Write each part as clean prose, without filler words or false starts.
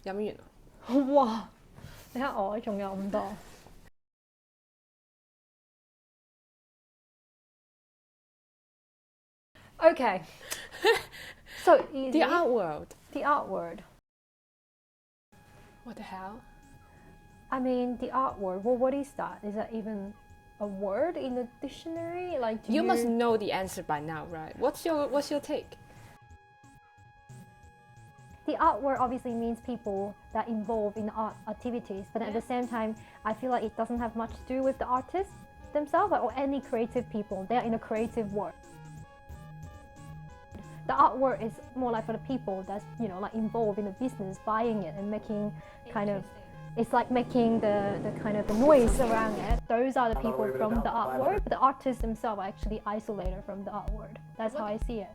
飲完啦。哇！你睇我仲有咁多。Okay, so easy. The Artworld. The Artworld. What the hell? I mean, the Artworld. Well, what is that? Is that even a word in the dictionary? Like, You must know the answer by now, right? What's your take? The art world obviously means people that involve in art activities, but at the same time, I feel like it doesn't have much to do with the artists themselves or any creative people. They're in a creative world. The art world is more like for the people that's, you know, like involved in the business, buying it and making kind of, it's like making the kind of the noise around it. Those are the people from the art world, but the artists themselves are actually isolated from the art world. That's how I see it.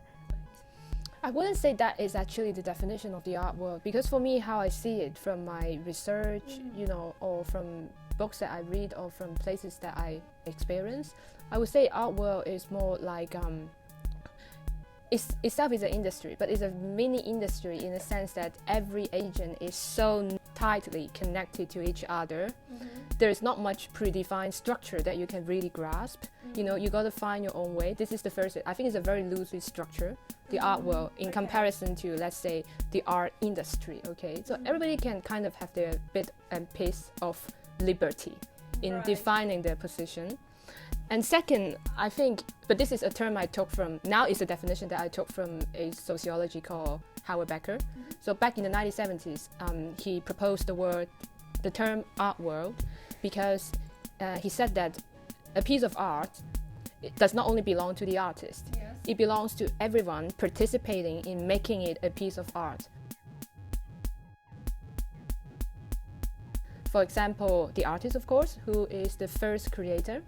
I wouldn't say that is actually the definition of the art world, because for me, how I see it from my research, you know, or from books that I read or from places that I experience, I would say art world is more like itself is an industry, but it's a mini industry in the sense that every agent is so tightly connected to each other. There is not much predefined structure that you can really grasp. You know, you got to find your own way. This is the first, I think it's a very loosely structure, the art world, in comparison to, let's say, the art industry, okay? So everybody can kind of have their bit and piece of liberty in defining their position. And second, I think, but this is a term I took from, now it's a definition that I took from a sociology called Howard Becker. So back in the 1970s, he proposed the term art world, because he said that a piece of art, it does not only belong to the artist, it belongs to everyone participating in making it a piece of art. For example, the artist, of course, who is the first creator.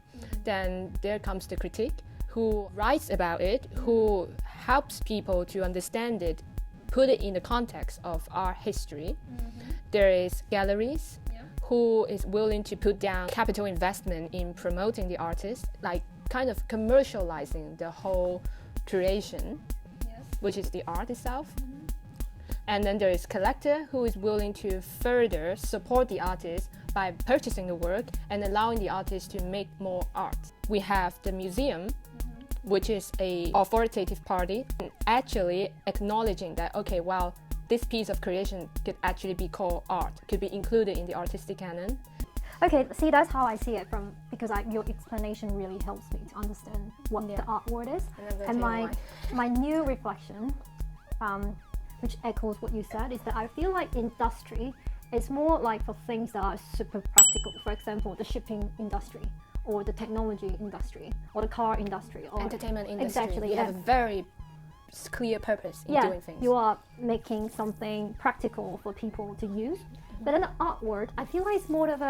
Then there comes the critic, who writes about it, who helps people to understand it, put it in the context of art history. There is galleries, who is willing to put down capital investment in promoting the artist, like kind of commercializing the whole creation, which is the art itself. And then there is collector, who is willing to further support the artist by purchasing the work and allowing the artist to make more art. We have the museum, which is a authoritative party, actually acknowledging that, okay, well, this piece of creation could actually be called art, could be included in the artistic canon. Okay, see, that's how I see it because your explanation really helps me to understand what the art world is. And my new reflection, which echoes what you said, is that I feel like industry is more like for things that are super practical. For example, the shipping industry, or the technology industry, or the car industry, or entertainment industry. Exactly, you have a very clear purpose in doing things. You are making something practical for people to use. But then the art world, I feel like it's more of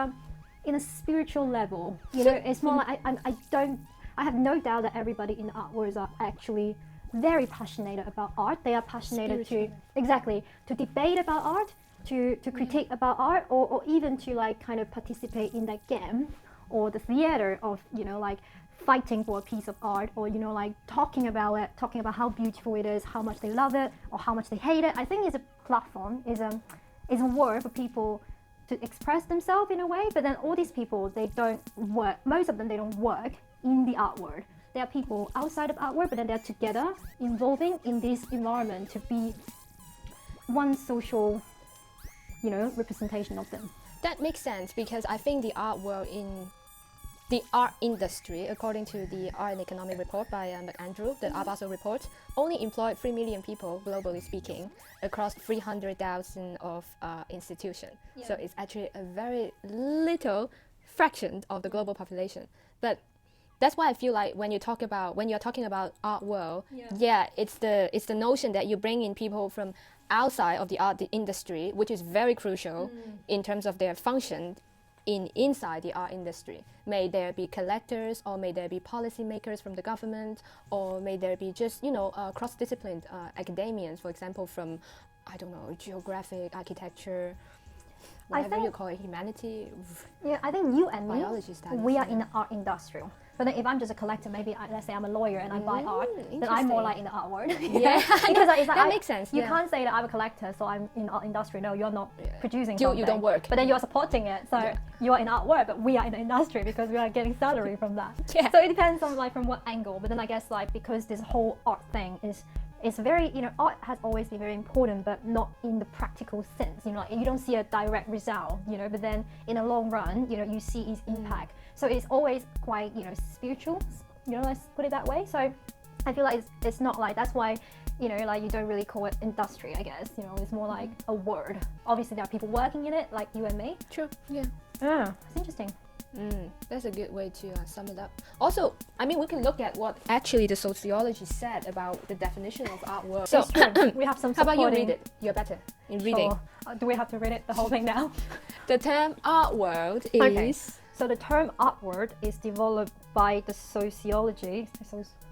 in a spiritual level. You know, it's more like I have no doubt that everybody in the art world are actually very passionate about art. They are passionate to debate about art, to critique about art, or even to like kind of participate in that game or the theater of, you know, like fighting for a piece of art, or, you know, like talking about it, talking about how beautiful it is, how much they love it, or how much they hate it. I think it's a platform, is a word for people to express themselves in a way. But then all these people, they don't work, most of them, they don't work in the art world. There are people outside of art world, but then they're together, involving in this environment to be one social, you know, representation of them. That makes sense, because I think the art world in the art industry, according to the Art and Economic Report by Andrew, the Art Basel report, only employed 3 million people, globally speaking, across 300,000 of institutions. So it's actually a very little fraction of the global population. But that's why I feel like when you're talking about art world, it's the notion that you bring in people from outside of the art industry, which is very crucial in terms of their function inside the art industry. May there be collectors, or may there be policymakers from the government, or may there be just, you know, cross-disciplined academians, for example, from, I don't know, geographic, architecture, whatever you call it, humanity. Yeah, I think you and me, biology studies, we are in the art industry. But then if I'm just a collector, maybe let's say I'm a lawyer and I buy art, then I'm more like in the art world. Yeah, because it's like that makes sense. You can't say that I'm a collector, so I'm in art industry. No, you're not producing You something. don't work. But then you're supporting it, so you are in art world, but we are in the industry because we are getting salary from that. Yeah. So it depends on like from what angle. But then I guess like because this whole art thing is very, art has always been very important, but not in the practical sense. Like you don't see a direct result, but then in the long run, you see its impact. So it's always quite, spiritual, let's put it that way. So I feel like it's not like, that's why, like you don't really call it industry, I guess. It's more like a word. Obviously there are people working in it, like you and me. True, yeah. It's interesting. That's a good way to sum it up. Also, I mean, we can look at what actually the sociology said about the definition of art world. So, we have some how about you supporting- read it? You're better in reading. Sure. Do we have to read it, the whole thing now? The term art world is... Okay. So the term artworld is developed by the sociology.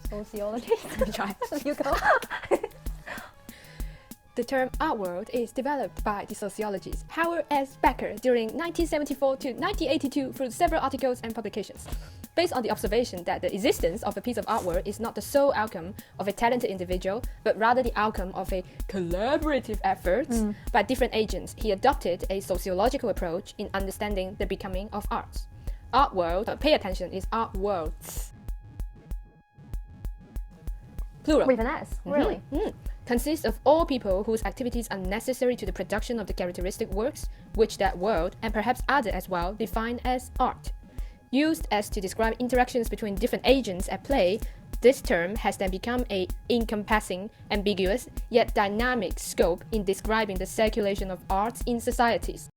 Sociology? Try. You go. The term artworld is developed by the sociologist Howard S. Becker during 1974 to 1982 through several articles and publications. Based on the observation that the existence of a piece of artwork is not the sole outcome of a talented individual, but rather the outcome of a collaborative effort by different agents, he adopted a sociological approach in understanding the becoming of art. Artworld, pay attention, is art worlds. Plural. With an S, really? Consists of all people whose activities are necessary to the production of the characteristic works, which that world, and perhaps other as well, define as art. Used as to describe interactions between different agents at play, this term has then become a encompassing, ambiguous, yet dynamic scope in describing the circulation of arts in societies.